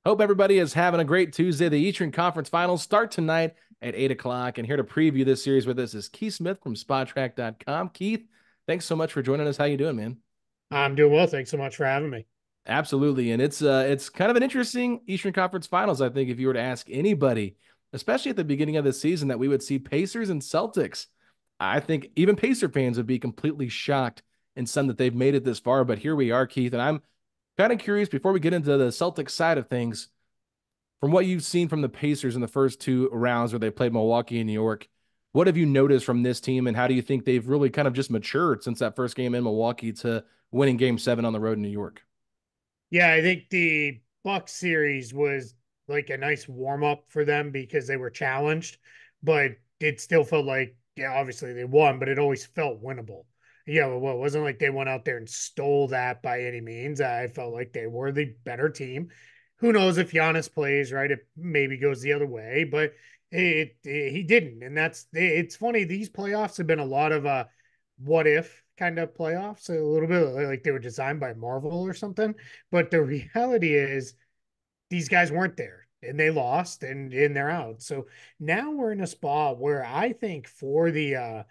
Hope everybody is having a great Tuesday. The Eastern Conference Finals start tonight at 8 o'clock. And here to preview this series with us is Keith Smith from Spotrac.com. Keith, thanks so much for joining us. How you doing, man? I'm doing well. Thanks so much for having me. Absolutely. And it's kind of an interesting Eastern Conference Finals, I think, if you were to ask anybody, especially at the beginning of the season, that we would see Pacers and Celtics. I think even Pacer fans would be completely shocked in some that they've made it this far. But here we are, Keith. And I'm kind of curious before we get into the Celtics side of things, from what you've seen from the Pacers in the first two rounds where they played Milwaukee and New York, what have you noticed from this team, and how do you think they've really kind of just matured since that first game in Milwaukee to winning Game 7 on the road in New York? Yeah, I think the Bucks series was like a nice warm up for them because they were challenged, but it still felt like, yeah, obviously they won, but it always felt winnable. Yeah, well, it wasn't like they went out there and stole that by any means. I felt like they were the better team. Who knows if Giannis plays, right? It maybe goes the other way, but he didn't. And it's funny. These playoffs have been a lot of what if kind of playoffs, a little bit like they were designed by Marvel or something. But the reality is these guys weren't there and they lost and they're out. So now we're in a spot where I think for the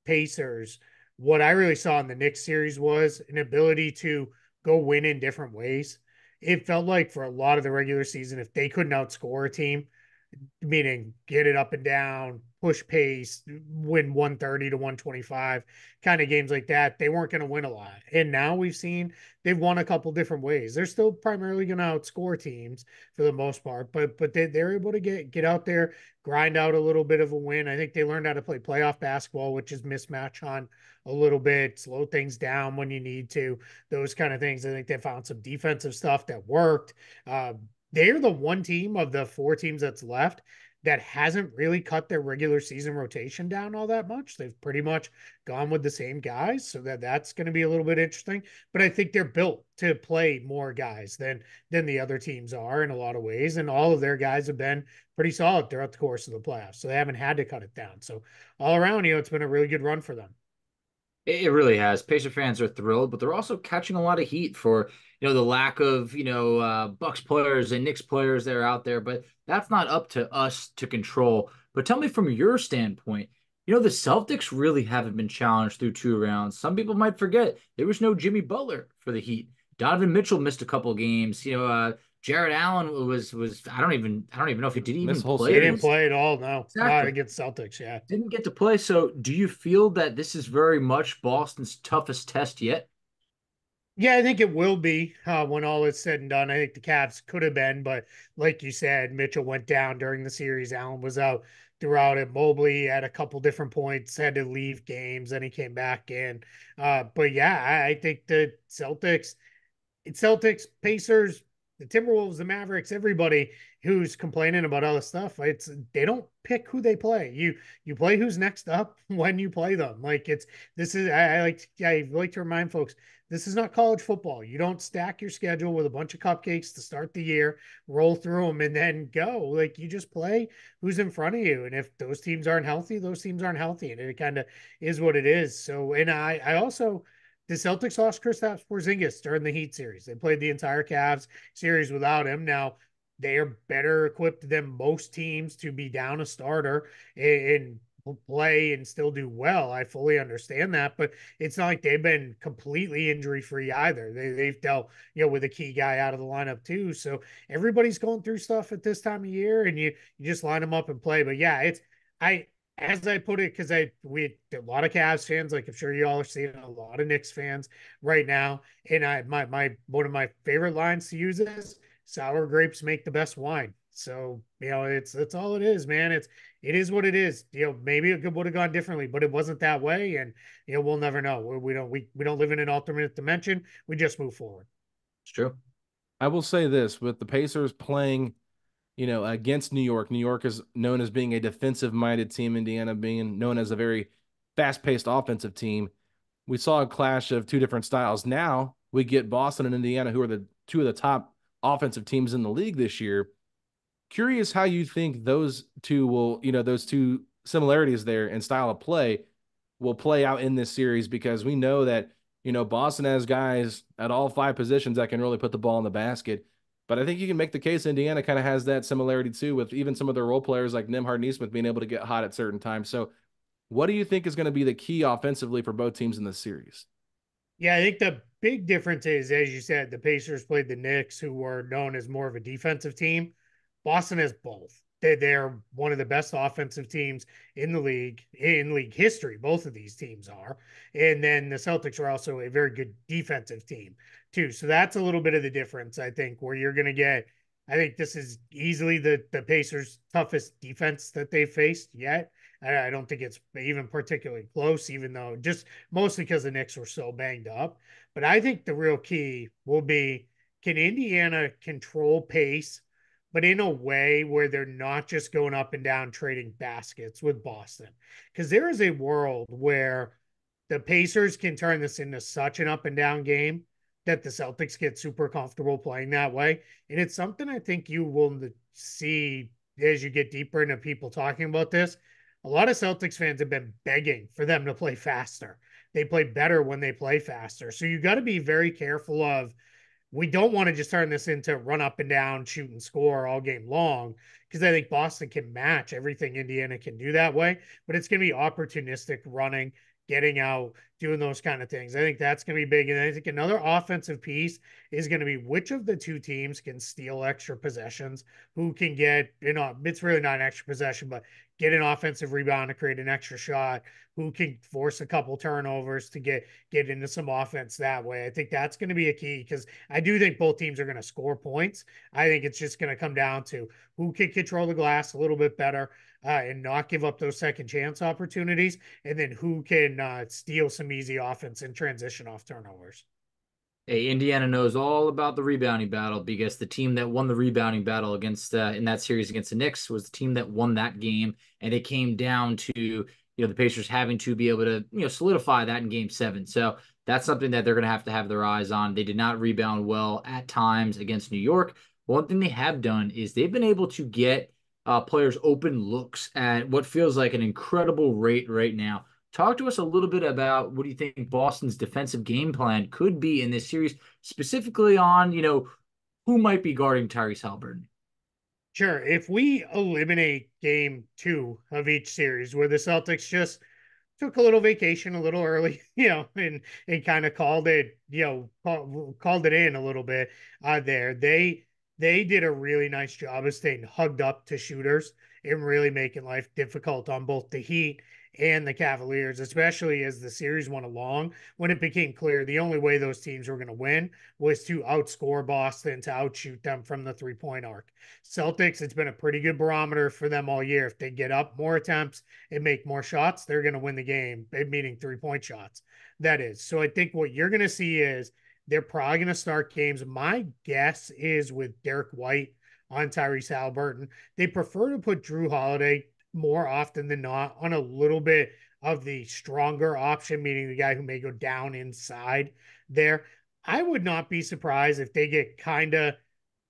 Pacers, what I really saw in the Knicks series was an ability to go win in different ways. It felt like for a lot of the regular season, if they couldn't outscore a team, meaning get it up and down, push pace, win 130 to 125, kind of games like that, they weren't going to win a lot. And now we've seen they've won a couple different ways. They're still primarily going to outscore teams for the most part, but they're able to get out there, grind out a little bit of a win. I think they learned how to play playoff basketball, which is mismatch on a little bit, slow things down when you need to, those kind of things. I think they found some defensive stuff that worked. They're the one team of the four teams that's left that hasn't really cut their regular season rotation down all that much. They've pretty much gone with the same guys, so that's going to be a little bit interesting. But I think they're built to play more guys than the other teams are in a lot of ways, and all of their guys have been pretty solid throughout the course of the playoffs, so they haven't had to cut it down. So all around, it's been a really good run for them. It really has. Pacer fans are thrilled, but they're also catching a lot of heat for, the lack of, Bucks players and Knicks players that are out there. But that's not up to us to control. But tell me from your standpoint, the Celtics really haven't been challenged through two rounds. Some people might forget there was no Jimmy Butler for the Heat. Donovan Mitchell missed a couple games. Jared Allen was I don't even know if he did This even whole play They didn't series. play at all, no, not exactly. against Celtics. Yeah. Didn't get to play. So do you feel that this is very much Boston's toughest test yet? Yeah, I think it will be when all is said and done. I think the Cavs could have been, but like you said, Mitchell went down during the series. Allen was out throughout it. Mobley at a couple different points had to leave games, then he came back in. But yeah, I think the Celtics, Pacers, the Timberwolves, the Mavericks, everybody who's complaining about all this stuff, it's they don't pick who they play. You play who's next up when you play them. Like it's this is I like to remind folks this is not college football. You don't stack your schedule with a bunch of cupcakes to start the year, roll through them, and then go. Like you just play who's in front of you. And if those teams aren't healthy, those teams aren't healthy. And it kind of is what it is. So, and I also the Celtics lost Kristaps Porzingis during the Heat series. They played the entire Cavs series without him. Now they are better equipped than most teams to be down a starter and play and still do well. I fully understand that, but it's not like they've been completely injury free either. They've dealt with a key guy out of the lineup too. So everybody's going through stuff at this time of year, and you just line them up and play. But yeah, it's I as I put it, because we a lot of Cavs fans, like I'm sure you all are seeing a lot of Knicks fans right now. And my one of my favorite lines to use is sour grapes make the best wine. So, that's all it is, man. It is what it is. Maybe it would have gone differently, but it wasn't that way. And we'll never know. We don't live in an alternate dimension. We just move forward. It's true. I will say this with the Pacers playing, against New York. New York is known as being a defensive minded team, Indiana being known as a very fast paced offensive team. We saw a clash of two different styles. Now we get Boston and Indiana, who are the two of the top offensive teams in the league this year. Curious how you think those two will, those two similarities there in style of play will play out in this series, because we know that, Boston has guys at all five positions that can really put the ball in the basket. But I think you can make the case Indiana kind of has that similarity too, with even some of their role players like Nimhard Neesmith being able to get hot at certain times. So, what do you think is going to be the key offensively for both teams in this series? Yeah, I think the big difference is, as you said, the Pacers played the Knicks, who were known as more of a defensive team. Boston has both. They're one of the best offensive teams in league history. Both of these teams are. And then the Celtics are also a very good defensive team, too. So that's a little bit of the difference, I think, where you're going to get. I think this is easily the Pacers' toughest defense that they've faced yet. I don't think it's even particularly close, even though just mostly because the Knicks were so banged up. But I think the real key will be, can Indiana control pace, but in a way where they're not just going up and down trading baskets with Boston? Because there is a world where the Pacers can turn this into such an up and down game that the Celtics get super comfortable playing that way. And it's something I think you will see as you get deeper into people talking about this. A lot of Celtics fans have been begging for them to play faster. They play better when they play faster. So you got to be very careful of, we don't want to just turn this into run up and down, shoot and score all game long, because I think Boston can match everything Indiana can do that way. But it's going to be opportunistic running, getting out, doing those kind of things. I think that's going to be big. And I think another offensive piece is going to be which of the two teams can steal extra possessions, who can get, it's really not an extra possession, but get an offensive rebound to create an extra shot, who can force a couple turnovers to get into some offense that way. I think that's going to be a key, because I do think both teams are going to score points. I think it's just going to come down to who can control the glass a little bit better, and not give up those second chance opportunities, and then who can steal some easy offense and transition off turnovers. Hey, Indiana knows all about the rebounding battle, because the team that won the rebounding battle against in that series against the Knicks was the team that won that game, and it came down to the Pacers having to be able to solidify that in Game 7. So that's something that they're going to have their eyes on. They did not rebound well at times against New York. One thing they have done is they've been able to get players open looks at what feels like an incredible rate right now. Talk to us a little bit about what do you think Boston's defensive game plan could be in this series, specifically on, who might be guarding Tyrese Haliburton. Sure. If we eliminate game 2 of each series, where the Celtics just took a little vacation a little early, and kind of called it, called it in a little bit there. They did a really nice job of staying hugged up to shooters and really making life difficult on both the Heat and the Cavaliers, especially as the series went along, when it became clear the only way those teams were going to win was to outscore Boston, to outshoot them from the 3-point arc. Celtics, it's been a pretty good barometer for them all year. If they get up more attempts and make more shots, they're going to win the game, meaning 3-point shots. That is. So I think what you're going to see is they're probably going to start games. My guess is with Derek White on Tyrese Haliburton. They prefer to put Drew Holiday more often than not on a little bit of the stronger option, meaning the guy who may go down inside there. I would not be surprised if they get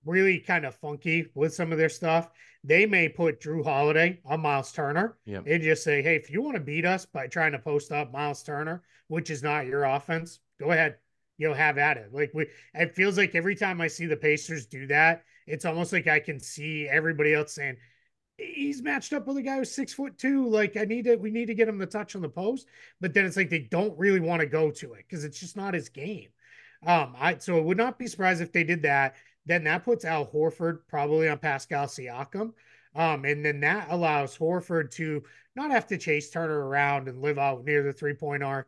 really kind of funky with some of their stuff. They may put Drew Holiday on Miles Turner, Yep. and just say, hey, if you want to beat us by trying to post up Miles Turner, which is not your offense, go ahead. Have at it. It feels like every time I see the Pacers do that, it's almost like I can see everybody else saying, he's matched up with a guy who's 6'2". We need to get him the touch on the post. But then it's like they don't really want to go to it because it's just not his game. So it would not be surprised if they did that. Then that puts Al Horford probably on Pascal Siakam. And then that allows Horford to not have to chase Turner around and live out near the 3-point arc.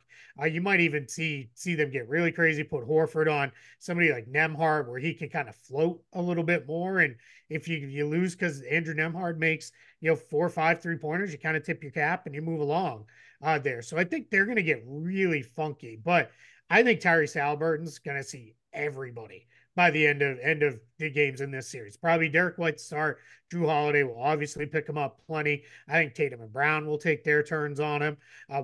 You might even see them get really crazy, put Horford on somebody like Nembhard, where he can kind of float a little bit more. And if you lose because Andrew Nembhard makes 4 or 5 3-pointers, you kind of tip your cap and you move along there. So I think they're going to get really funky. But I think Tyrese Haliburton's going to see everybody by the end of the games in this series. Probably Derek White to start. Drew Holiday will obviously pick him up plenty. I think Tatum and Brown will take their turns on him.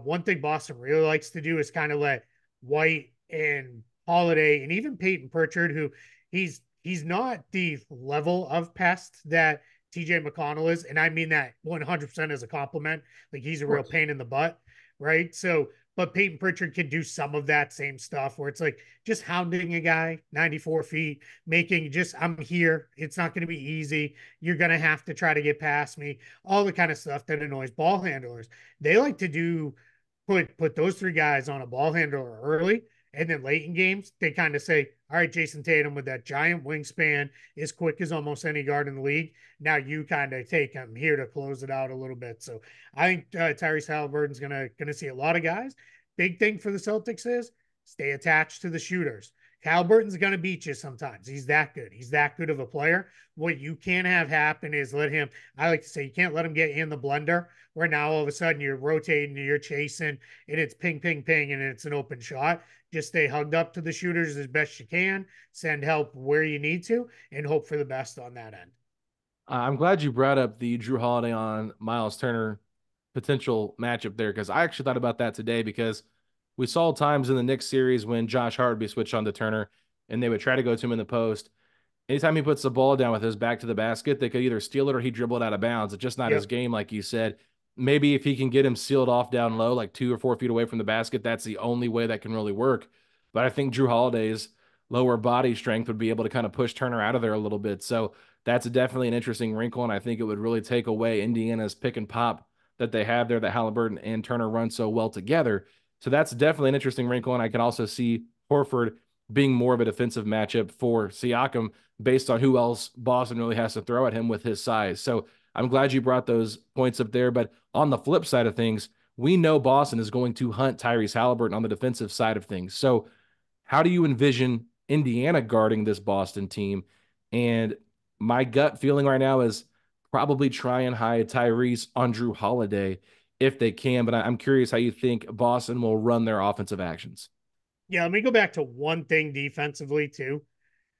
One thing Boston really likes to do is kind of let White and Holiday and even Peyton Pritchard, who he's not the level of pest that TJ McConnell is. And I mean that 100% as a compliment. Like, he's a real pain in the butt, right? So but Peyton Pritchard can do some of that same stuff where it's like just hounding a guy 94 feet, making just, I'm here. It's not going to be easy. You're going to have to try to get past me. All the kind of stuff that annoys ball handlers. They like to do, put those three guys on a ball handler early. And then late in games, they kind of say, all right, Jason Tatum with that giant wingspan, as quick as almost any guard in the league. Now you kind of take him here to close it out a little bit. So I think Tyrese Halliburton's gonna see a lot of guys. Big thing for the Celtics is stay attached to the shooters. Halliburton's gonna beat you sometimes. He's that good. He's that good of a player. What you can't have happen is let him. I like to say you can't let him get in the blender where now all of a sudden you're rotating, you're chasing, and it's ping, ping, ping, and it's an open shot. Just stay hugged up to the shooters as best you can. Send help where you need to, and hope for the best on that end. I'm glad you brought up the Drew Holiday on Miles Turner potential matchup there because I actually thought about that today because we saw times in the Knicks series when Josh Hart would be switched on to Turner and they would try to go to him in the post. Anytime he puts the ball down with his back to the basket, they could either steal it or he dribble it out of bounds. It's just not his Yep. game, like you said. Maybe if he can get him sealed off down low, like 2 or 4 feet away from the basket, that's the only way that can really work. But I think Drew Holiday's lower body strength would be able to kind of push Turner out of there a little bit. So that's definitely an interesting wrinkle, and I think it would really take away Indiana's pick and pop that they have there that Halliburton and Turner run so well together. So that's definitely an interesting wrinkle, and I can also see Horford being more of a defensive matchup for Siakam based on who else Boston really has to throw at him with his size. So I'm glad you brought those points up there. But on the flip side of things, we know Boston is going to hunt Tyrese Halliburton on the defensive side of things. So how do you envision Indiana guarding this Boston team? And my gut feeling right now is probably try and hide Tyrese on Drew Holiday if they can. But I'm curious how you think Boston will run their offensive actions. Yeah, let me go back to one thing defensively too.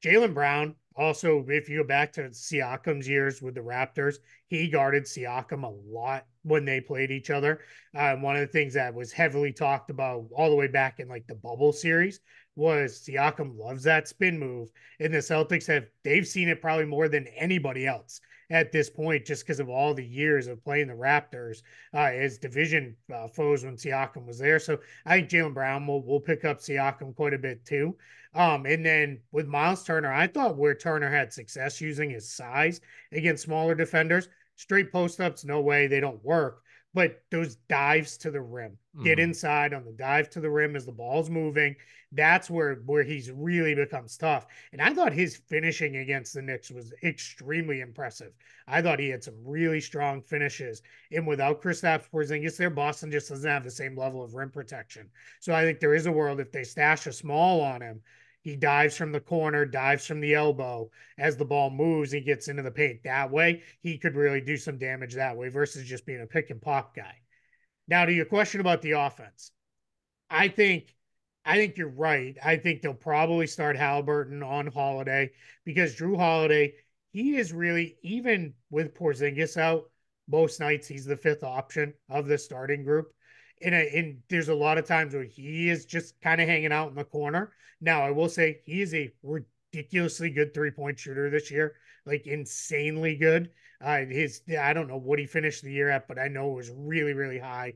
Jaylen Brown, also, if you go back to Siakam's years with the Raptors, he guarded Siakam a lot when they played each other. One of the things that was heavily talked about all the way back in like the bubble series was Siakam loves that spin move. And the Celtics they've seen it probably more than anybody else at this point, just because of all the years of playing the Raptors as division foes when Siakam was there. So I think Jaylen Brown will pick up Siakam quite a bit too. And then with Miles Turner, I thought where Turner had success using his size against smaller defenders, straight post ups, no way, they don't work. But those dives to the rim, get inside on the dive to the rim as the ball's moving. That's where he's really becomes tough. And I thought his finishing against the Knicks was extremely impressive. I thought he had some really strong finishes. And without Kristaps Porzingis there, Boston just doesn't have the same level of rim protection. So I think there is a world if they stash a small on him, he dives from the corner, dives from the elbow. As the ball moves, he gets into the paint. That way, he could really do some damage that way versus just being a pick and pop guy. Now, to your question about the offense, I think I think you're right. I think they'll probably start Halliburton on Holiday because Drew Holiday, he is really, even with Porzingis out, most nights he's the fifth option of the starting group. And there's a lot of times where he is just kind of hanging out in the corner. Now, I will say he is a ridiculously good 3-point shooter this year, like insanely good. I don't know what he finished the year at, but I know it was really, really high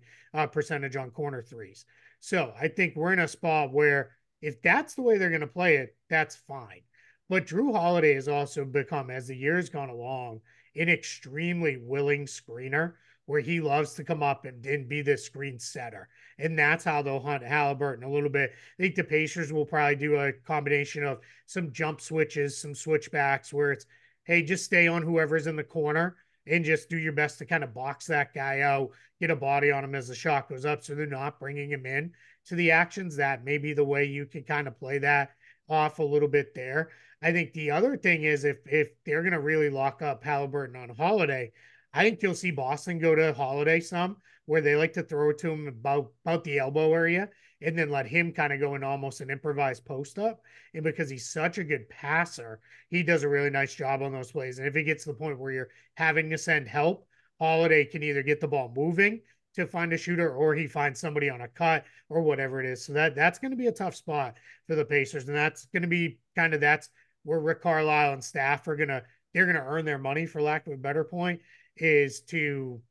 percentage on corner threes. So I think we're in a spot where if that's the way they're going to play it, that's fine. But Drew Holiday has also become, as the years gone along, an extremely willing screener where he loves to come up and be the screen setter. And that's how they'll hunt Halliburton a little bit. I think the Pacers will probably do a combination of some jump switches, some switchbacks where it's, hey, just stay on whoever's in the corner and just do your best to kind of box that guy out, get a body on him as the shot goes up so they're not bringing him in to the actions. That may be the way you can kind of play that off a little bit there. I think the other thing is if they're going to really lock up Halliburton on Holiday, I think you'll see Boston go to Holiday some where they like to throw it to him about the elbow area and then let him kind of go in almost an improvised post up. And because he's such a good passer, he does a really nice job on those plays. And if it gets to the point where you're having to send help, Holiday can either get the ball moving to find a shooter or he finds somebody on a cut or whatever it is. So that's going to be a tough spot for the Pacers. And that's going to be kind of that's where Rick Carlisle and staff are going to, they're going to earn their money, for lack of a better point, is to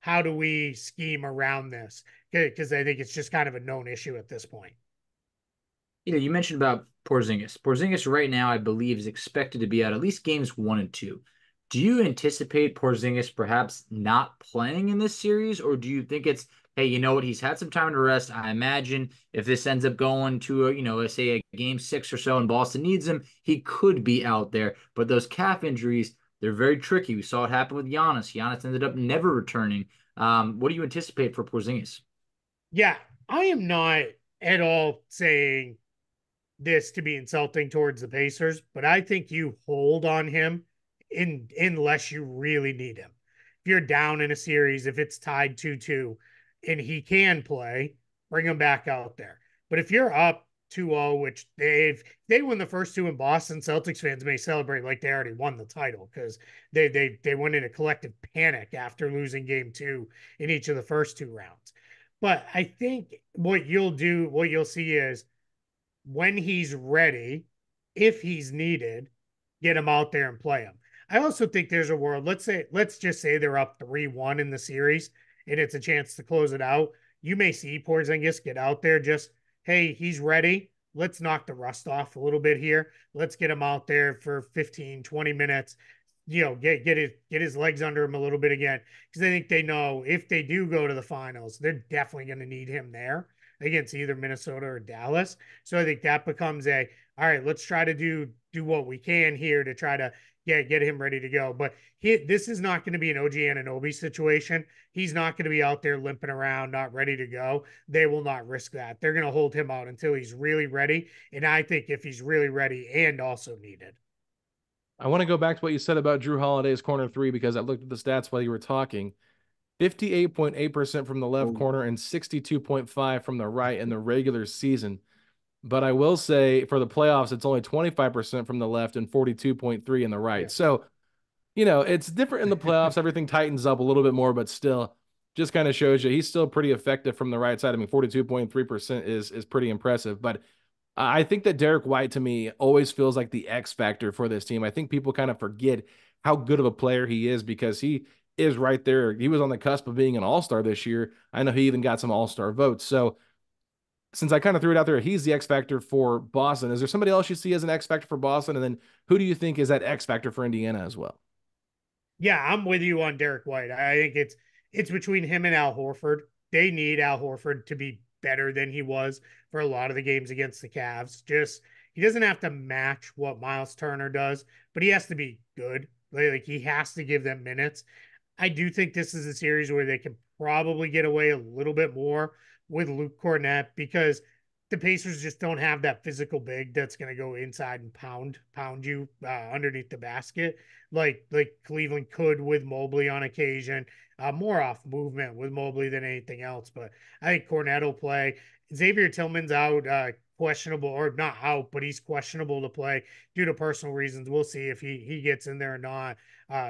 how do we scheme around this? Because I think it's just kind of a known issue at this point. You mentioned about Porzingis. Porzingis right now, I believe, is expected to be out at least games 1 and 2. Do you anticipate Porzingis perhaps not playing in this series, or do you think it's, hey, you know what, he's had some time to rest. I imagine if this ends up going to let's say a game 6 or so and Boston needs him, he could be out there. But those calf injuries, they're very tricky. We saw it happen with Giannis. Giannis ended up never returning. What do you anticipate for Porzingis? Yeah, I am not at all saying this to be insulting towards the Pacers, but I think you hold on him unless you really need him. If you're down in a series, if it's tied 2-2 and he can play, bring him back out there. But if you're up 2-0, which they win the first two in Boston, Celtics fans may celebrate like they already won the title because they went in a collective panic after losing game 2 in each of the first 2 rounds. But I think what you'll see is when he's ready, if he's needed, get him out there and play him. I also think there's a world. Let's just say they're up 3-1 in the series and it's a chance to close it out. You may see Porzingis get out there just, hey, he's ready. Let's knock the rust off a little bit here. Let's get him out there for 15, 20 minutes. Get his legs under him a little bit again. Because I think they know if they do go to the finals, they're definitely going to need him there against either Minnesota or Dallas. So I think that becomes all right, let's try to do what we can here to try to get him ready to go. But this is not going to be an OG Anunoby situation. He's not going to be out there limping around, not ready to go. They will not risk that. They're going to hold him out until he's really ready. And I think if he's really ready and also needed. I want to go back to what you said about Drew Holiday's corner three because I looked at the stats while you were talking. 58.8% from the left corner and 62.5% from the right in the regular season. But I will say for the playoffs, it's only 25% from the left and 42.3% in the right. Yeah. So, it's different in the playoffs. Everything tightens up a little bit more, but still just kind of shows you he's still pretty effective from the right side. I mean, 42.3% is pretty impressive. But I think that Derek White, to me, always feels like the X factor for this team. I think people kind of forget how good of a player he is because he is right there. He was on the cusp of being an all-star this year. I know he even got some all-star votes. So since I kind of threw it out there, he's the X factor for Boston. Is there somebody else you see as an X factor for Boston? And then who do you think is that X factor for Indiana as well? Yeah, I'm with you on Derek White. I think it's between him and Al Horford. They need Al Horford to be better than he was for a lot of the games against the Cavs. Just he doesn't have to match what Miles Turner does, but he has to be good. Like he has to give them minutes. I do think this is a series where they can probably get away a little bit more with Luke Cornett because the Pacers just don't have that physical big that's going to go inside and pound you underneath the basket like Cleveland could with Mobley on occasion. More off movement with Mobley than anything else, but I think Cornett will play. Xavier Tillman's out, questionable or not out, but he's questionable to play due to personal reasons. We'll see if he gets in there or not.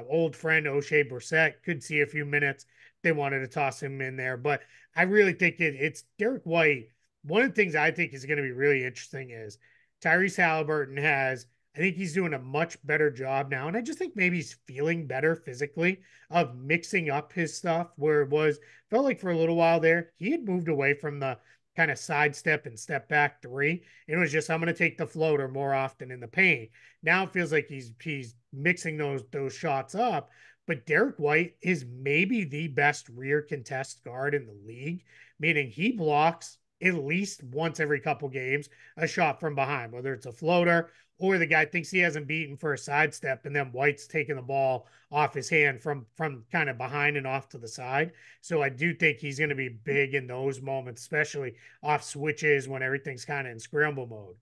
Old friend O'Shea Brissett could see a few minutes. They wanted to toss him in there, but I really think it's Derek White. One of the things I think is going to be really interesting is Tyrese Halliburton I think he's doing a much better job now. And I just think maybe he's feeling better physically of mixing up his stuff where felt like for a little while there, he had moved away from the kind of sidestep and step back three. It was just, I'm going to take the floater more often in the paint. Now it feels like he's mixing those shots up. But Derek White is maybe the best rear contest guard in the league, meaning he blocks at least once every couple games a shot from behind, whether it's a floater or the guy thinks he hasn't beaten for a sidestep and then White's taking the ball off his hand from kind of behind and off to the side. So I do think he's going to be big in those moments, especially off switches when everything's kind of in scramble mode.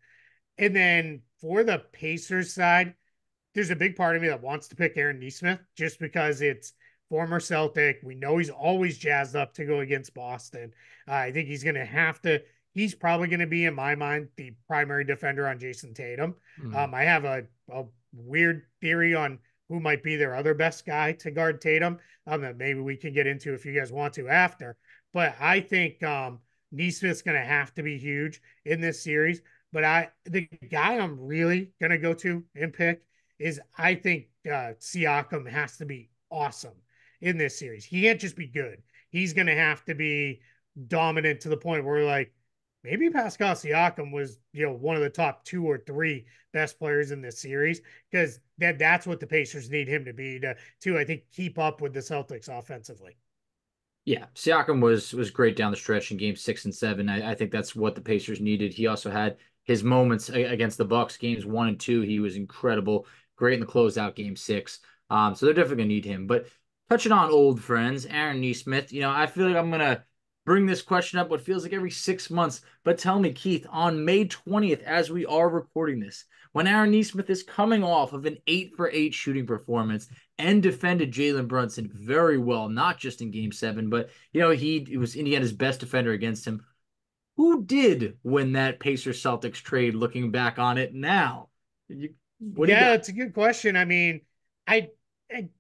And then for the Pacers side, there's a big part of me that wants to pick Aaron Nesmith just because it's former Celtic. We know he's always jazzed up to go against Boston. I think he's probably going to be, in my mind, the primary defender on Jason Tatum. I have a weird theory on who might be their other best guy to guard Tatum that maybe we can get into if you guys want to after. But I think Nesmith's going to have to be huge in this series. But the guy I'm really going to go to and pick is I think Siakam has to be awesome in this series. He can't just be good. He's going to have to be dominant to the point where like maybe Pascal Siakam was, one of the top 2 or 3 best players in this series, because that's what the Pacers need him to be to I think keep up with the Celtics offensively. Yeah, Siakam was great down the stretch in game 6 and 7. I think that's what the Pacers needed. He also had his moments against the Bucks, games 1 and 2. He was incredible, great in the closeout game 6. So they're definitely gonna need him. But touching on old friends, Aaron Nesmith, I feel like I'm gonna bring this question up what feels like every 6 months. But tell me, Keith, on May 20th, as we are recording this, when Aaron Nesmith is coming off of an 8 for 8 shooting performance and defended Jalen Brunson very well, not just in game 7, but he was Indiana's best defender against him. Who did win that Pacers Celtics trade looking back on it now? What do you Yeah, got? it's a good question. I mean, the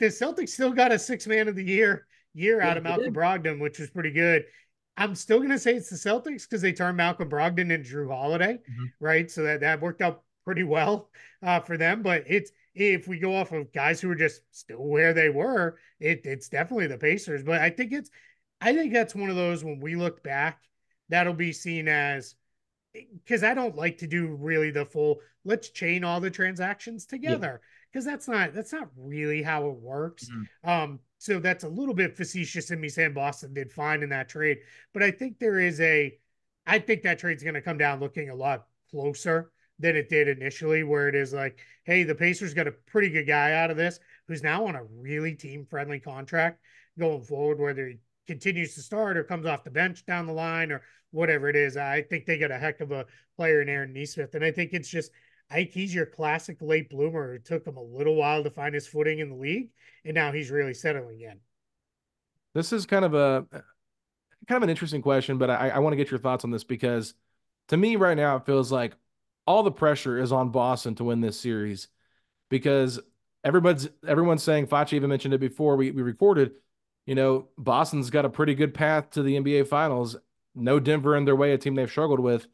Celtics still got a 6 man of the year Yeah, out of they Malcolm did. Brogdon, which was pretty good. I'm still gonna say it's the Celtics because they turned Malcolm Brogdon into Drew Holiday, Mhm. right? So that worked out pretty well for them. But it's if we go off of guys who are just still where they were, it's definitely the Pacers. But I think that's one of those when we look back, that'll be seen as, because I don't like to do really the full let's chain all the transactions Yeah. together, because that's not really how it works. Mhm. So that's a little bit facetious in me saying Boston did fine in that trade, but I think that trade's going to come down looking a lot closer than it did initially, where it is like, hey, the Pacers got a pretty good guy out of this who's now on a really team friendly contract going forward, whether he continues to start or comes off the bench down the line or whatever it is. I think they got a heck of a player in Aaron Nesmith. And I think he's your classic late bloomer. It took him a little while to find his footing in the league, and now he's really settling in. This is kind of an interesting question, but I want to get your thoughts on this because to me right now it feels like all the pressure is on Boston to win this series because everyone's saying Facci even mentioned it before we recorded. Boston's got a pretty good path to the NBA Finals. No Denver in their way, a team they've struggled with.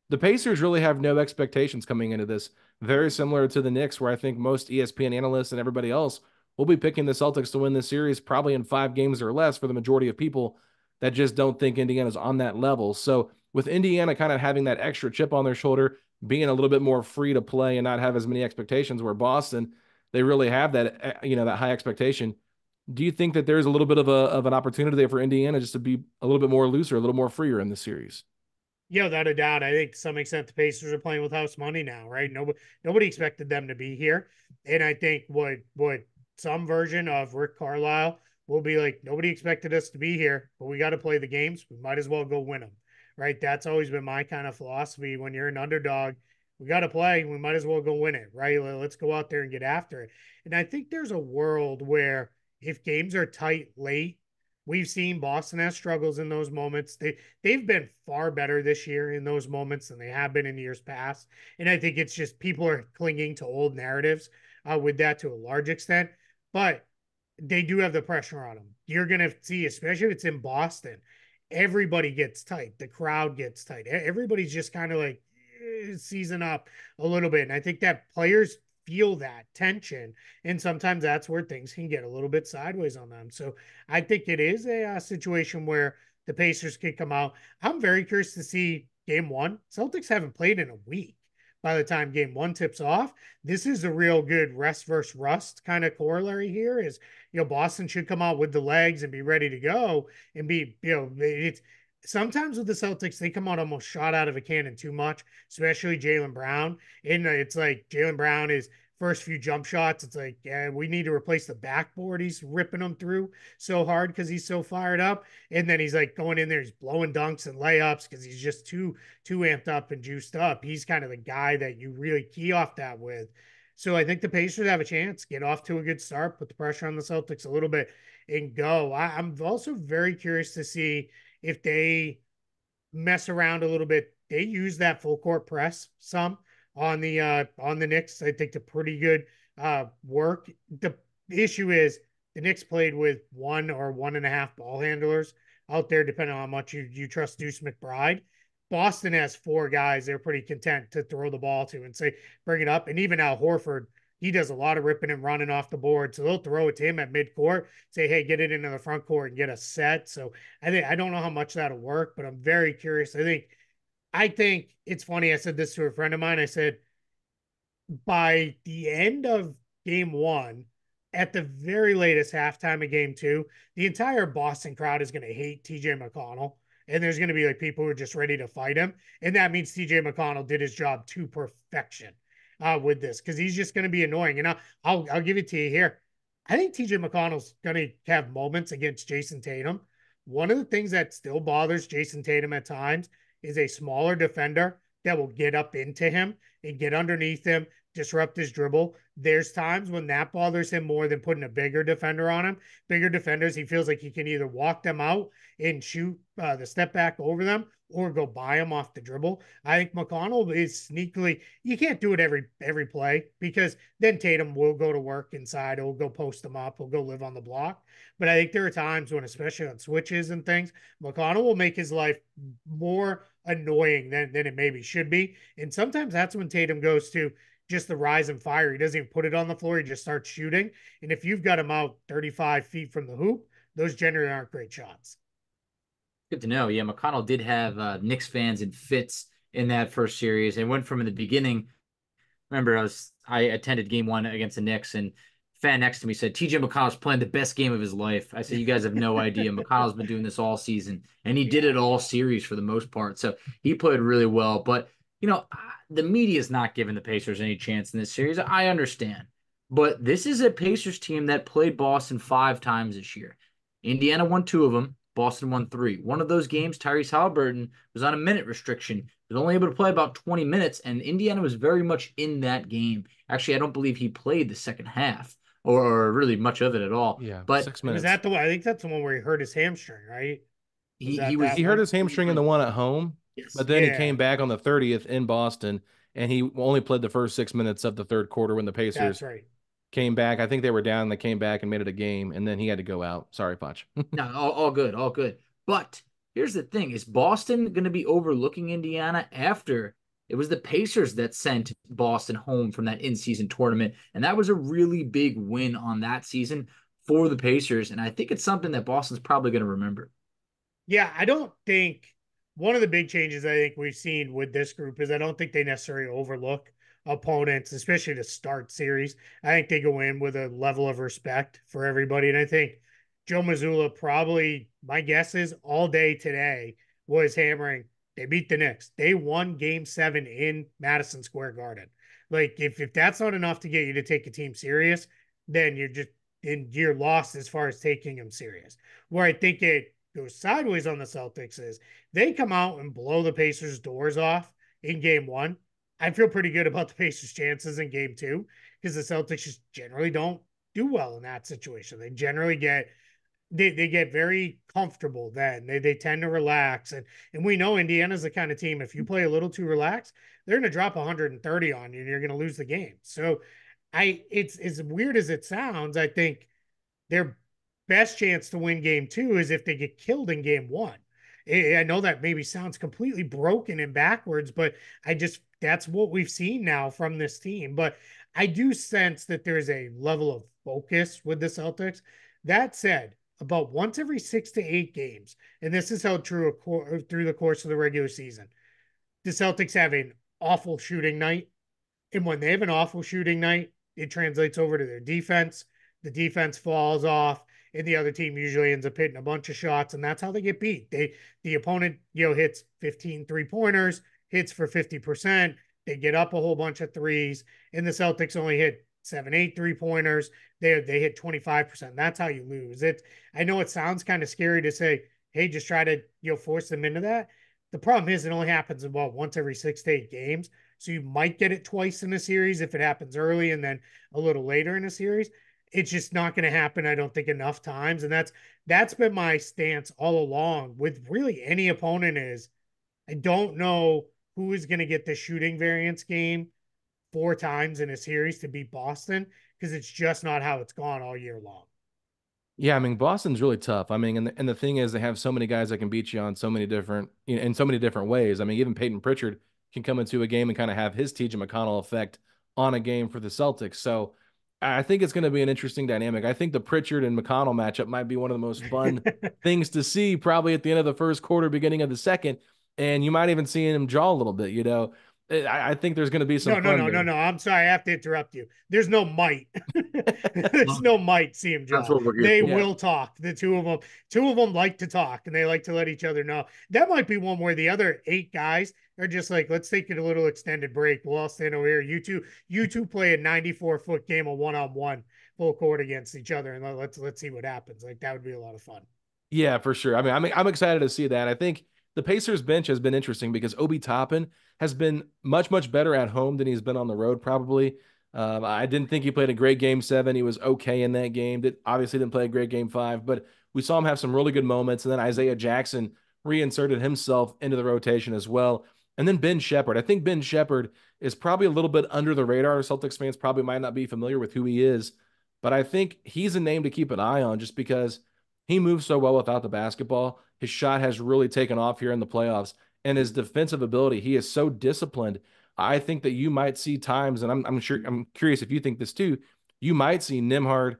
The Pacers really have no expectations coming into this. Very similar to the Knicks, where I think most ESPN analysts and everybody else will be picking the Celtics to win this series probably in 5 games or less for the majority of people that just don't think Indiana's on that level. So with Indiana kind of having that extra chip on their shoulder, being a little bit more free to play and not have as many expectations, where Boston, they really have that high expectation. Do you think that there's a little bit of an opportunity there for Indiana just to be a little bit more looser, a little more freer in this series? Yeah, without a doubt. I think to some extent the Pacers are playing with house money now, right? Nobody expected them to be here. And I think what some version of Rick Carlisle will be like, nobody expected us to be here, but we got to play the games. We might as well go win them. Right. That's always been my kind of philosophy. When you're an underdog, we got to play. We might as well go win it. Right. Let's go out there and get after it. And I think there's a world where if games are tight late, we've seen Boston has struggles in those moments. They've been far better this year in those moments than they have been in years past. And I think it's just people are clinging to old narratives with that to a large extent. But they do have the pressure on them. You're going to see, especially if it's in Boston, everybody gets tight. The crowd gets tight. Everybody's just kind of like season up a little bit. And I think that players feel that tension. And sometimes that's where things can get a little bit sideways on them. So I think it is a situation where the Pacers could come out. I'm very curious to see game one. Celtics haven't played in a week by the time game one tips off. This is a real good rest versus rust kind of corollary here is, Boston should come out with the legs and be ready to go and be, it's sometimes with the Celtics, they come out almost shot out of a cannon too much, especially Jaylen Brown. And it's like Jaylen Brown is first few jump shots. It's like, yeah, we need to replace the backboard. He's ripping them through so hard because he's so fired up. And then he's like going in there, he's blowing dunks and layups because he's just too amped up and juiced up. He's kind of the guy that you really key off that with. So I think the Pacers have a chance, get off to a good start, put the pressure on the Celtics a little bit and go. I'm also very curious to see if they mess around a little bit. They use that full court press some on the Knicks. I think the pretty good work. The issue is the Knicks played with 1 or 1.5 ball handlers out there, depending on how much you trust Deuce McBride. Boston has 4 guys they're pretty content to throw the ball to and say, bring it up. And even Al Horford, he does a lot of ripping and running off the board. So they'll throw it to him at midcourt, say, hey, get it into the front court and get a set. So I don't know how much that'll work, but I'm very curious. I think it's funny. I said this to a friend of mine. I said, by the end of game one, at the very latest halftime of game two, the entire Boston crowd is going to hate TJ McConnell. And there's going to be like people who are just ready to fight him. And that means TJ McConnell did his job to perfection with this, because he's just going to be annoying. And I'll give it to you here. I think TJ McConnell's going to have moments against Jason Tatum. One of the things that still bothers Jason Tatum at times is a smaller defender that will get up into him and get underneath him, disrupt his dribble. There's times when that bothers him more than putting a bigger defender on him. Bigger defenders, he feels like he can either walk them out and shoot the step back over them or go by him off the dribble. I think McConnell is sneakily, you can't do it every play, because then Tatum will go to work inside. He'll go post them up. He'll go live on the block. But I think there are times when, especially on switches and things, McConnell will make his life more annoying than it maybe should be. And sometimes that's when Tatum goes to just the rise and fire. He doesn't even put it on the floor. He just starts shooting. And if you've got him out 35 feet from the hoop, those generally aren't great shots. Good to know. Yeah, McConnell did have Knicks fans in fits in that first series. It went from in the beginning. Remember, I attended game one against the Knicks, and fan next to me said, TJ McConnell's playing the best game of his life. I said, you guys have no idea. McConnell's been doing this all season, and he did it all series for the most part. So he played really well. But, the media is not giving the Pacers any chance in this series. I understand. But this is a Pacers team that played Boston 5 times this year. Indiana won 2 of them. Boston won 3. One of those games, Tyrese Haliburton was on a minute restriction. He was only able to play about 20 minutes, and Indiana was very much in that game. Actually, I don't believe he played the second half or really much of it at all. Yeah, but 6 minutes. Was that the one? I think that's the one where he hurt his hamstring, right? He hurt his hamstring in the one at home, yes. But then he came back on the 30th in Boston, and he only played the first 6 minutes of the third quarter when the Pacers came back. I think they were down. They came back and made it a game, and then he had to go out. Sorry, Foch. No, all good, all good. But here's the thing. Is Boston going to be overlooking Indiana after it was the Pacers that sent Boston home from that in-season tournament? And that was a really big win on that season for the Pacers. And I think it's something that Boston's probably going to remember. Yeah, I don't think one of the big changes I think we've seen with this group is I don't think they necessarily overlook opponents, especially to start series. I think they go in with a level of respect for everybody. And I think Joe Mazzulla probably, my guess is all day today, was hammering, they beat the Knicks. They won game 7 in Madison Square Garden. Like, if that's not enough to get you to take a team serious, then you're lost as far as taking them serious. Where I think it goes sideways on the Celtics is they come out and blow the Pacers' doors off in game 1. I feel pretty good about the Pacers' chances in game 2, because the Celtics just generally don't do well in that situation. They generally get very comfortable then. They tend to relax. And we know Indiana's the kind of team, if you play a little too relaxed, they're going to drop 130 on you and you're going to lose the game. So it's as weird as it sounds, I think their best chance to win game 2 is if they get killed in game 1. I know that maybe sounds completely broken and backwards, but that's what we've seen now from this team. But I do sense that there's a level of focus with the Celtics. That said, about once every 6 to 8 games, and this is held true through the course of the regular season, the Celtics have an awful shooting night. And when they have an awful shooting night, it translates over to their defense. The defense falls off, and the other team usually ends up hitting a bunch of shots, and that's how they get beat. The opponent, hits 15 3-pointers, hits for 50%. They get up a whole bunch of threes, and the Celtics only hit 7, 8 3-pointers. They hit 25%. That's how you lose. I know it sounds kind of scary to say, hey, just try to force them into that. The problem is it only happens about once every 6 to 8 games. So you might get it twice in a series if it happens early and then a little later in a series. It's just not going to happen, I don't think, enough times. And that's been my stance all along with really any opponent is I don't know who is going to get the shooting variance game 4 times in a series to beat Boston, because it's just not how it's gone all year long. Yeah, I mean, Boston's really tough. I mean, and the thing is, they have so many guys that can beat you on so many different, in so many different ways. I mean, even Peyton Pritchard can come into a game and kind of have his TJ McConnell effect on a game for the Celtics. So I think it's going to be an interesting dynamic. I think the Pritchard and McConnell matchup might be one of the most fun things to see probably at the end of the first quarter, beginning of the second. And you might even see him jaw a little bit, you know. I think there's going to be some No, no, fun no, no, there. no. I'm sorry. I have to interrupt you. There's no might. There's no might, CM That's Jaw. what we're here They for. Yeah. will talk. The two of them. Two of them like to talk, and they like to let each other know. That might be one where the other 8 guys are just like, let's take it a little extended break. We'll all stand over here. You two play a 94-foot game of one-on-one full court against each other, and let's see what happens. Like that would be a lot of fun. Yeah, for sure. I mean, I'm excited to see that. I think the Pacers bench has been interesting because Obi Toppin has been much better at home than he's been on the road. Probably, I didn't think he played a great game 7. He was okay in that game. That obviously didn't play a great game 5, but we saw him have some really good moments. And then Isaiah Jackson reinserted himself into the rotation as well. And then Ben Shepherd. I think Ben Shepherd is probably a little bit under the radar. Celtics fans probably might not be familiar with who he is, but I think he's a name to keep an eye on just because he moves so well without the basketball. His shot has really taken off here in the playoffs, and his defensive ability, he is so disciplined. I think that you might see times, and I'm curious if you think this too. You might see Nimhard,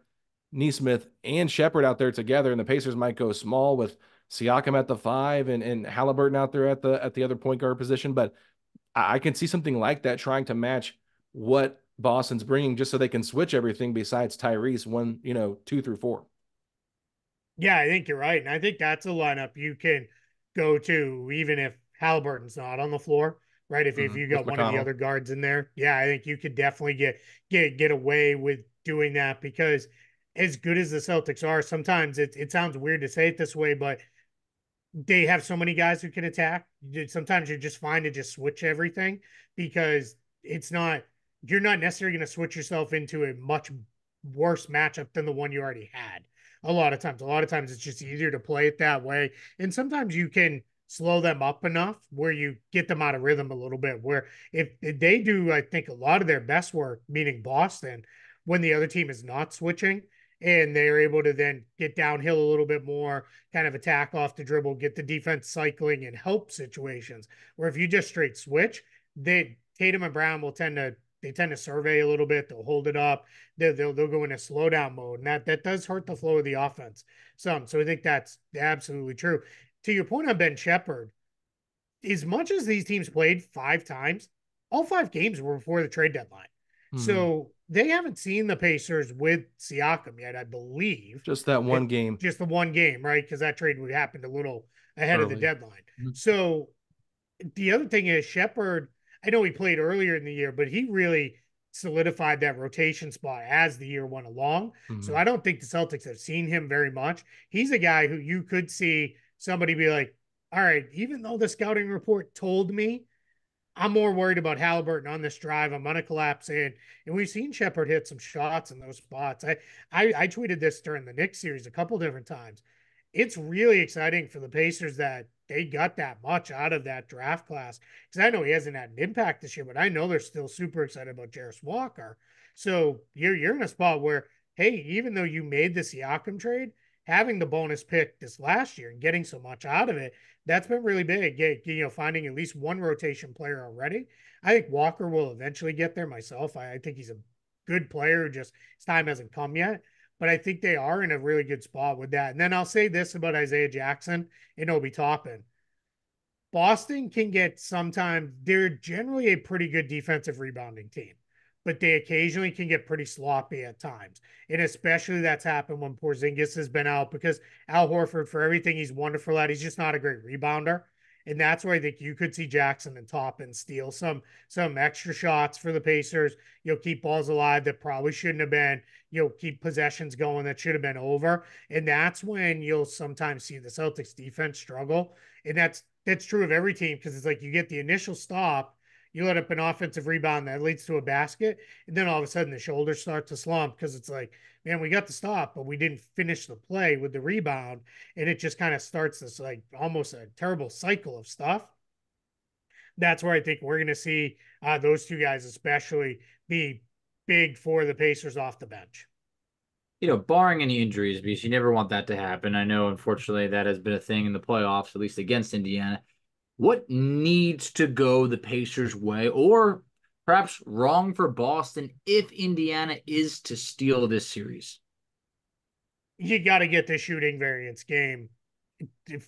Neesmith, and Shepard out there together, and the Pacers might go small with Siakam at the 5 and Halliburton out there at the other point guard position. But I can see something like that trying to match what Boston's bringing, just so they can switch everything besides Tyrese 2 through 4. Yeah, I think you're right. And I think that's a lineup you can go to even if Halliburton's not on the floor, right? If you With got one of the McConnell. other guards in there. Yeah, I think you could definitely get away with doing that because as good as the Celtics are, sometimes it sounds weird to say it this way, but they have so many guys who can attack. Sometimes you're just fine to just switch everything because it's not you're not necessarily going to switch yourself into a much worse matchup than the one you already had. A lot of times it's just easier to play it that way. And sometimes you can slow them up enough where you get them out of rhythm a little bit. Where if they do, I think a lot of their best work, meaning Boston, when the other team is not switching and they're able to then get downhill a little bit more, kind of attack off the dribble, get the defense cycling and help situations. Where if you just straight switch, Tatum and Brown will tend to survey a little bit. They'll hold it up. They'll go into slowdown mode, and that does hurt the flow of the offense some. So I think that's absolutely true. To your point on Ben Shepherd, as much as these teams played 5 times, all 5 games were before the trade deadline. Mm-hmm. So they haven't seen the Pacers with Siakam yet, I believe. Just that one game Just the one game, right? Because that trade would happened a little ahead of the early. deadline. Mhm. So the other thing is Shepard, I know he played earlier in the year, but he really solidified that rotation spot as the year went along. So Mhm. I don't think the Celtics have seen him very much. He's a guy who you could see somebody be like, all right, even though the scouting report told me I'm more worried about Halliburton on this drive. I'm going to collapse in. And we've seen Shepard hit some shots in those spots. I tweeted this during the Knicks series a couple different times. It's really exciting for the Pacers that they got that much out of that draft class. Because I know he hasn't had an impact this year, but I know they're still super excited about Jarris Walker. So you're in a spot where, hey, even though you made the Siakam trade, having the bonus pick this last year and getting so much out of it, that's been really big. Finding at least one rotation player already. I think Walker will eventually get there myself. I think he's a good player. Just his time hasn't come yet. But I think they are in a really good spot with that. And then I'll say this about Isaiah Jackson and Obi Toppin. Boston can get sometimes, they're generally a pretty good defensive rebounding team, but they occasionally can get pretty sloppy at times. And especially that's happened when Porzingis has been out because Al Horford, for everything he's wonderful at, he's just not a great rebounder. And that's where I think you could see Jackson and Toppin steal some extra shots for the Pacers. You'll keep balls alive that probably shouldn't have been. You'll keep possessions going that should have been over. And that's when you'll sometimes see the Celtics defense struggle. And that's true of every team because it's like you get the initial stop, you let up an offensive rebound that leads to a basket, and then all of a sudden the shoulders start to slump because it's like, man, we got the stop, but we didn't finish the play with the rebound, and it just kind of starts this like almost a terrible cycle of stuff. That's where I think we're going to see those two guys especially be big for the Pacers off the bench. Barring any injuries, because you never want that to happen. I know, unfortunately, that has been a thing in the playoffs, at least against Indiana. What needs to go the Pacers' way, or perhaps wrong for Boston if Indiana is to steal this series? You got to get the shooting variance game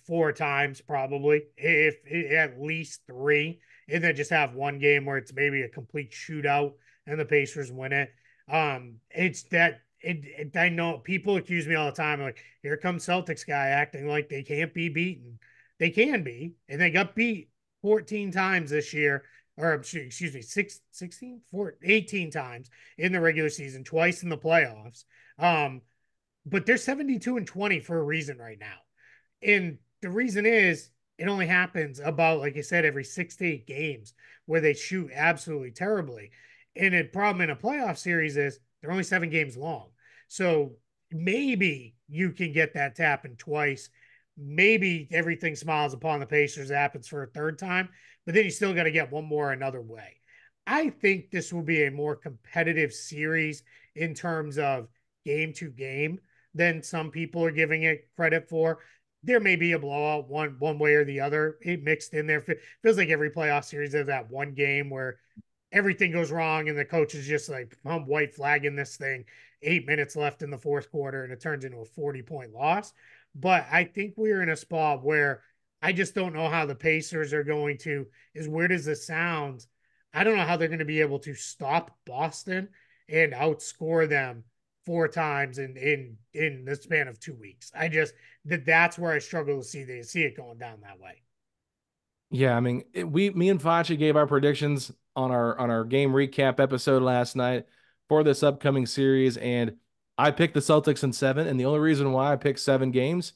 4 times, probably, if at least three, and then just have one game where it's maybe a complete shootout and the Pacers win it. It's that I know people accuse me all the time, like, here comes Celtics guy acting like they can't be beaten. They can be, and they got beat 14 times this year, or excuse me, 18 times in the regular season, twice in the playoffs. But they're 72-20 for a reason right now. And the reason is it only happens about, like I said, every 6 to 8 games where they shoot absolutely terribly. And the problem in a playoff series is they're only 7 games long. So maybe you can get that to happen twice. Maybe everything smiles upon the Pacers happens for a third time, but then you still got to get one more another way. I think this will be a more competitive series in terms of game to game than some people are giving it credit for. There may be a blowout one way or the other. It mixed in there. Feels like every playoff series has that one game where everything goes wrong and the coach is just like, I'm white flagging this thing. 8 minutes left in the fourth quarter and it turns into a 40-point loss. But I think we're in a spot where I just don't know how the Pacers are going to, as weird as this sounds, I don't know how they're going to be able to stop Boston and outscore them 4 times in the span of 2 weeks. I just that's where I struggle to see it going down that way. Yeah, I mean, me and Facci gave our predictions on our game recap episode last night for this upcoming series, and I picked the Celtics in 7. And the only reason why I picked 7 games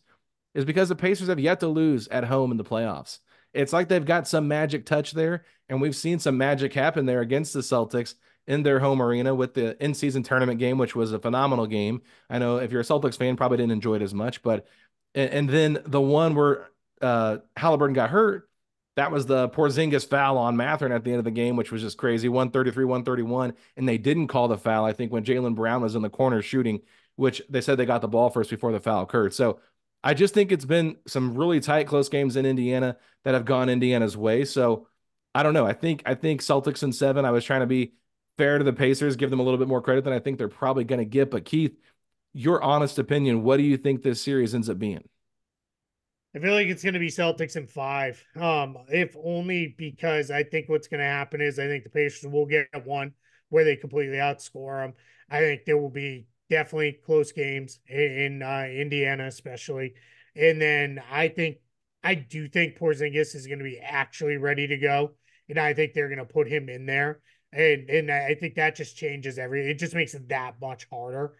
is because the Pacers have yet to lose at home in the playoffs. It's like they've got some magic touch there, and we've seen some magic happen there against the Celtics in their home arena with the in-season tournament game, which was a phenomenal game. I know if you're a Celtics fan, probably didn't enjoy it as much, but and then the one where Halliburton got hurt, that was the Porzingis foul on Matherin at the end of the game, which was just crazy, 133, 131, and they didn't call the foul, I think, when Jaylen Brown was in the corner shooting, which they said they got the ball first before the foul occurred. So I just think it's been some really tight, close games in Indiana that have gone Indiana's way. So I don't know. I think Celtics in 7. I was trying to be fair to the Pacers, give them a little bit more credit than I think they're probably going to get. But Keith, your honest opinion, what do you think this series ends up being? I feel like it's going to be Celtics in 5. If only because I think what's going to happen is I think the Pacers will get one where they completely outscore them. I think there will be definitely close games in Indiana, especially. And then I do think Porzingis is going to be actually ready to go, and I think they're going to put him in there. And I think that just changes everything. It just makes it that much harder.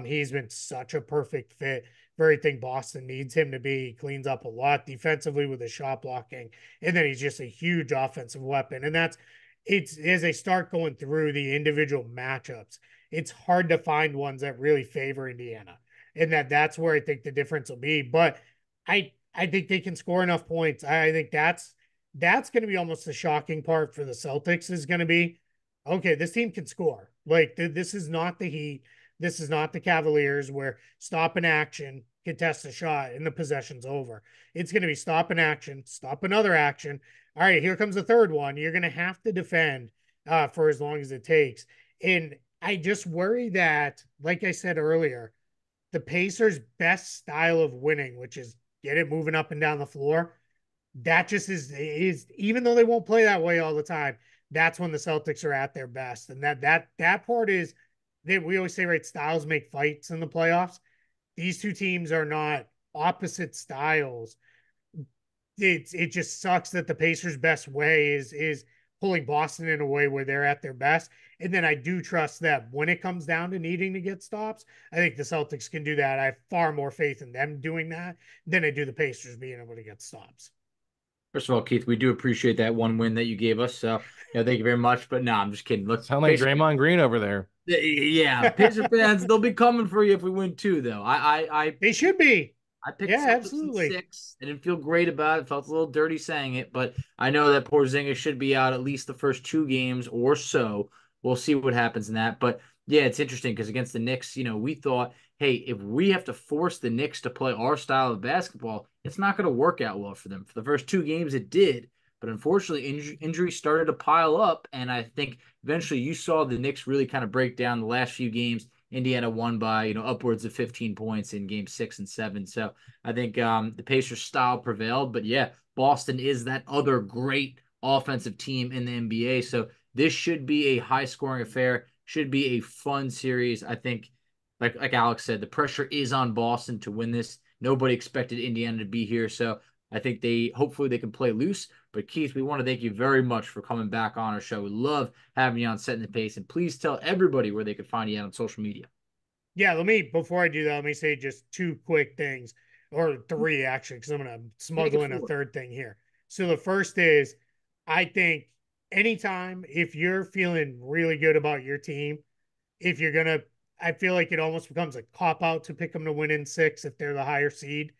He's been such a perfect fit for everything Boston needs him to be. He cleans up a lot defensively with his shot blocking, and then he's just a huge offensive weapon. And it's as they start going through the individual matchups, it's hard to find ones that really favor Indiana, and that's where I think the difference will be. But I think they can score enough points. I think that's going to be almost the shocking part for the Celtics is going to be, okay, this team can score. Like this is not the Heat. This is not the Cavaliers where stop an action, contest a shot, and the possession's over. It's going to be stop an action, stop another action. All right, here comes the third one. You're going to have to defend for as long as it takes. And I just worry that, like I said earlier, the Pacers' best style of winning, which is get it moving up and down the floor, that just is even though they won't play that way all the time, that's when the Celtics are at their best. And that part is we always say, right, styles make fights in the playoffs. These two teams are not opposite styles. It just sucks that the Pacers' best way is pulling Boston in a way where they're at their best. And then I do trust that when it comes down to needing to get stops, I think the Celtics can do that. I have far more faith in them doing that than I do the Pacers being able to get stops. First of all, Keith, we do appreciate that one win that you gave us. So, thank you very much. But no, I'm just kidding. Look, Sound like Draymond Green over there. Yeah, Pacer fans, they'll be coming for you if we win too, though. They should be. I picked Yeah, Celtics absolutely. in 6. I didn't feel great about it. Felt a little dirty saying it, but I know that Porzingis should be out at least the first 2 games or so. We'll see what happens in that. But yeah, it's interesting because against the Knicks, we thought, hey, if we have to force the Knicks to play our style of basketball, it's not going to work out well for them. For the first 2 games, it did. But unfortunately, injuries started to pile up, and I think eventually you saw the Knicks really kind of break down the last few games. Indiana won by, upwards of 15 points in game 6 and 7. So I think the Pacers style prevailed. But yeah, Boston is that other great offensive team in the NBA. So this should be a high scoring affair, should be a fun series. I think, like Alex said, the pressure is on Boston to win this. Nobody expected Indiana to be here. So I think hopefully they can play loose. But Keith, we want to thank you very much for coming back on our show. We love having you on Setting the Pace. And please tell everybody where they could find you on social media. Yeah, before I do that, let me say just two quick things, or three actually, because I'm going to smuggle in a third thing here. So the first is, I think anytime if you're feeling really good about your team, if you're going to, I feel like it almost becomes a cop out to pick them to win in 6 if they're the higher seed.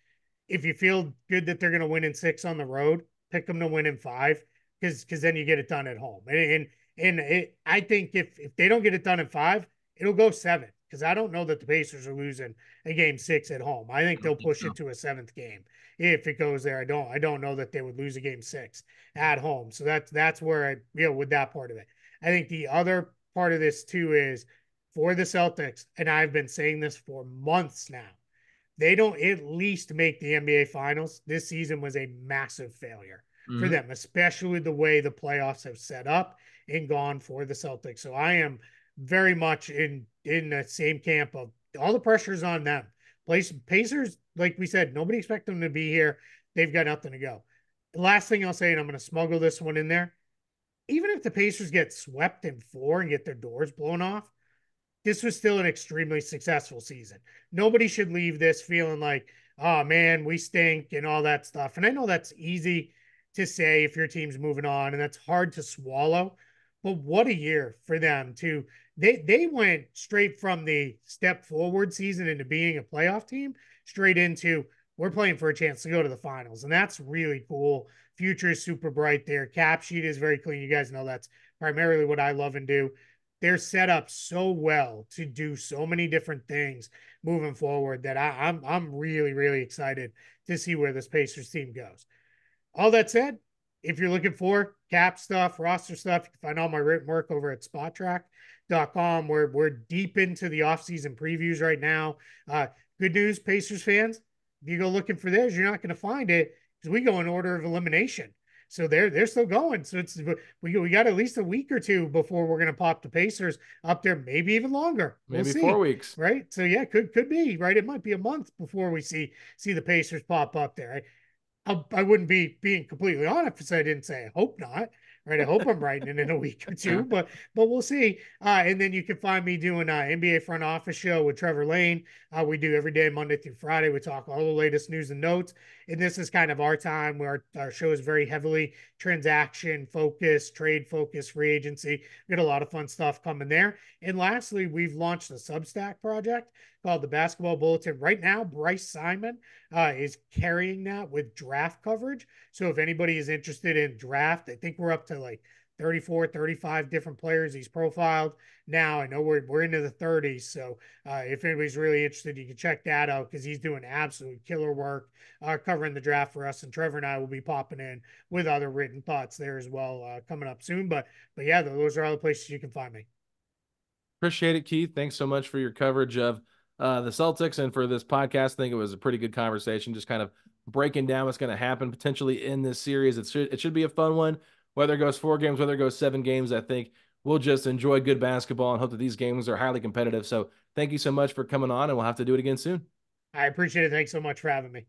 If you feel good that they're going to win in 6 on the road, pick them to win in 5, because then you get it done at home. I think if they don't get it done in 5, it'll go 7, because I don't know that the Pacers are losing a game 6 at home. I think they'll push it to a 7th game if it goes there. I don't know that they would lose a game 6 at home. So that's where with that part of it. I think the other part of this too is for the Celtics, and I've been saying this for months now, they don't at least make the NBA Finals. This season was a massive failure for them, especially the way the playoffs have set up and gone for the Celtics. So I am very much in the same camp of all the pressure's on them. Pacers, like we said, nobody expect them to be here. They've got nothing to go. The last thing I'll say, and I'm going to smuggle this one in there, even if the Pacers get swept in 4 and get their doors blown off, this was still an extremely successful season. Nobody should leave this feeling like, oh man, we stink and all that stuff. And I know that's easy to say if your team's moving on, and that's hard to swallow. But what a year for them to they went straight from the step forward season into being a playoff team straight into we're playing for a chance to go to the finals. And that's really cool. Future is super bright there. Cap sheet is very clean. You guys know that's primarily what I love and do. They're set up so well to do so many different things moving forward that I'm really, really excited to see where this Pacers team goes. All that said, if you're looking for cap stuff, roster stuff, you can find all my written work over at spotrac.com. We're deep into the offseason previews right now. Good news, Pacers fans, if you go looking for theirs, you're not going to find it because we go in order of elimination. So they're still going. So we got at least a week or two before we're going to pop the Pacers up there, maybe even longer. Maybe 4 weeks, right? So yeah, could be right. It might be a month before we see the Pacers pop up there. I wouldn't be being completely honest if I didn't say I hope not. Right, I hope I'm writing it in a week or two, but we'll see. And then you can find me doing an NBA front office show with Trevor Lane. We do every day, Monday through Friday. We talk all the latest news and notes. And this is kind of our time where our show is very heavily transaction focused, trade focused, free agency. We got a lot of fun stuff coming there. And lastly, we've launched a Substack project called the Basketball Bulletin. Right now, Bryce Simon is carrying that with draft coverage. So if anybody is interested in draft, I think we're up to like 34, 35 different players he's profiled now. I know we're into the 30s. So if anybody's really interested, you can check that out because he's doing absolute killer work covering the draft for us. And Trevor and I will be popping in with other written thoughts there as well coming up soon. But yeah, those are all the places you can find me. Appreciate it, Keith. Thanks so much for your coverage of the Celtics and for this podcast. I think it was a pretty good conversation, just kind of breaking down what's going to happen potentially in this series. It should be a fun one, whether it goes 4 games, whether it goes 7 games. I think we'll just enjoy good basketball and hope that these games are highly competitive. So thank you so much for coming on, and we'll have to do it again soon. I appreciate it. Thanks so much for having me.